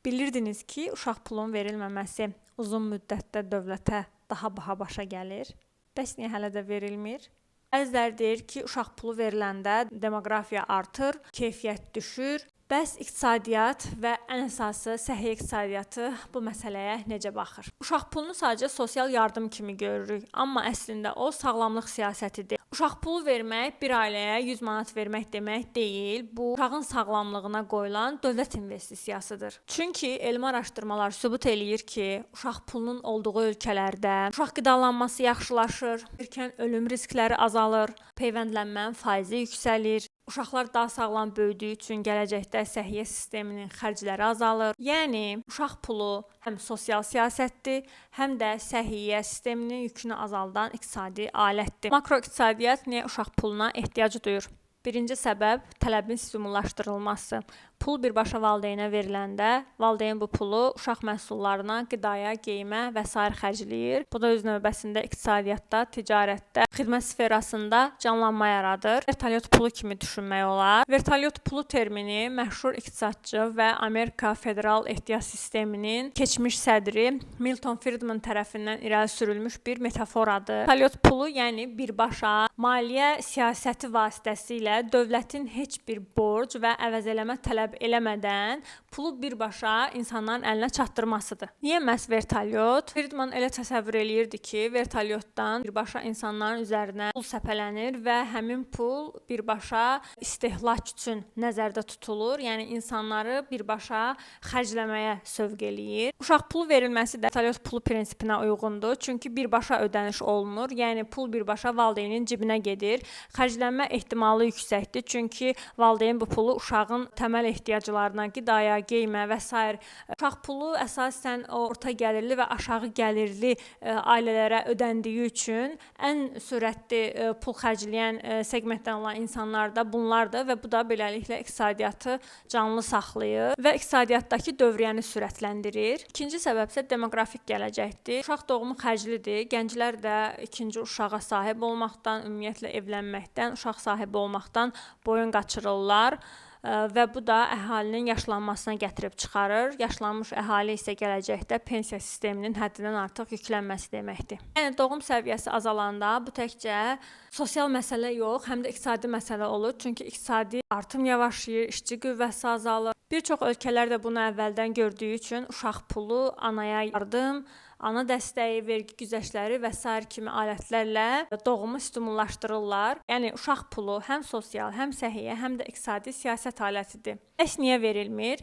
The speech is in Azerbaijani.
Bilirdiniz ki, uşaq pulunun verilməməsi uzun müddətdə dövlətə daha baha başa gəlir. Bəs niyə hələ də verilmir? Bəziləri deyir ki, uşaq pulu veriləndə demoqrafiya artır, keyfiyyət düşür. Bəs iqtisadiyyat və ən əsası səhiyyə iqtisadiyyatı bu məsələyə necə baxır? Uşaq pulunu sadəcə sosial yardım kimi görürük, amma əslində o sağlamlıq siyasətidir. Uşaq pulu vermək bir ailəyə 100 manat vermək demək deyil, bu uşağın sağlamlığına qoyulan dövlət investisiyasıdır. Çünki elmi araşdırmalar sübut eləyir ki, uşaq pulunun olduğu ölkələrdə uşaq qidalanması yaxşılaşır, erkən ölüm riskləri azalır, peyvəndlənmənin faizi yüksəlir. Uşaqlar daha sağlam böyüdüyü üçün gələcəkdə səhiyyə sisteminin xərcləri azalır. Yəni, uşaq pulu həm sosial siyasətdir, həm də səhiyyə sisteminin yükünü azaldan iqtisadi alətdir. Makroiqtisadiyyat niyə uşaq puluna ehtiyac duyur? Birinci səbəb tələbin stimullaşdırılması. Pul birbaşa valideynə veriləndə, valideyn bu pulu uşaq məhsullarına, qidaya, geyimə və s. xərcləyir. Bu da öz növbəsində iqtisadiyyatda, ticarətdə, xidmət sferasında canlanma yaradır. Vertolyot pulu kimi düşünmək olar. Vertolyot pulu termini məşhur iqtisadçı və Amerika Federal ehtiyat sisteminin keçmiş sədri Milton Friedman tərəfindən irəli sürülmüş bir metaforadır. Vertolyot pulu, yəni birbaşa maliyyə siyasəti vasitəsilə dövlətin heç bir borc və əvəzələmə tələb eləmədən pulu birbaşa insanların əlinə çatdırmasıdır. Niyə məhz vertolyot? Friedman elə təsəvvür eləyirdi ki, vertolyotdan birbaşa insanların üzərinə pul səpələnir və həmin pul birbaşa istehlak üçün nəzərdə tutulur. Yəni insanları birbaşa xərcləməyə sövq eləyir. Uşaq pulu verilməsi də vertolyot pulu prinsipinə uyğundur. Çünki birbaşa ödəniş olunur. Yəni pul birbaşa valideynin cibinə gedir. Xərclənmə ehtimalı yüksəkdir. Çünki valideyn bu pulu uşağın təməl ehtiyaclarına, qidaya, geyimə və s. Uşaq pulu əsasən orta gəlirli və aşağı gəlirli ailələrə ödəndiyi üçün ən sürətli pul xərcləyən segmentdən olan insanlar da bunlardır və bu da beləliklə iqtisadiyyatı canlı saxlayır və iqtisadiyyatdakı dövriyyəni sürətləndirir. İkinci səbəb isə demoqrafik gələcəkdir. Uşaq doğumu xərclidir. Gənclər də ikinci uşağa sahib olmaqdan, ümumiyyətlə evlənməkdən, uşaq sahibi olmaqdan boyun qaçırırlar. Və bu da əhalinin yaşlanmasına gətirib çıxarır. Yaşlanmış əhali isə gələcəkdə pensiya sisteminin həddindən artıq yüklənməsi deməkdir. Yəni doğum səviyyəsi azalanda bu təkcə sosial məsələ yox, həm də iqtisadi məsələ olur. Çünki iqtisadi artım yavaşlayır, işçi qüvvəsi azalır. Bir çox ölkələr də bunu əvvəldən gördüyü üçün uşaq pulu, anaya yardım, ana dəstəyi, vergi güzəştləri və s. kimi alətlərlə doğumu stimullaşdırırlar. Yəni uşaq pulu həm sosial, həm səhiyyə, həm də iqtisadi siyasət alətidir. Bəs niyə verilmir?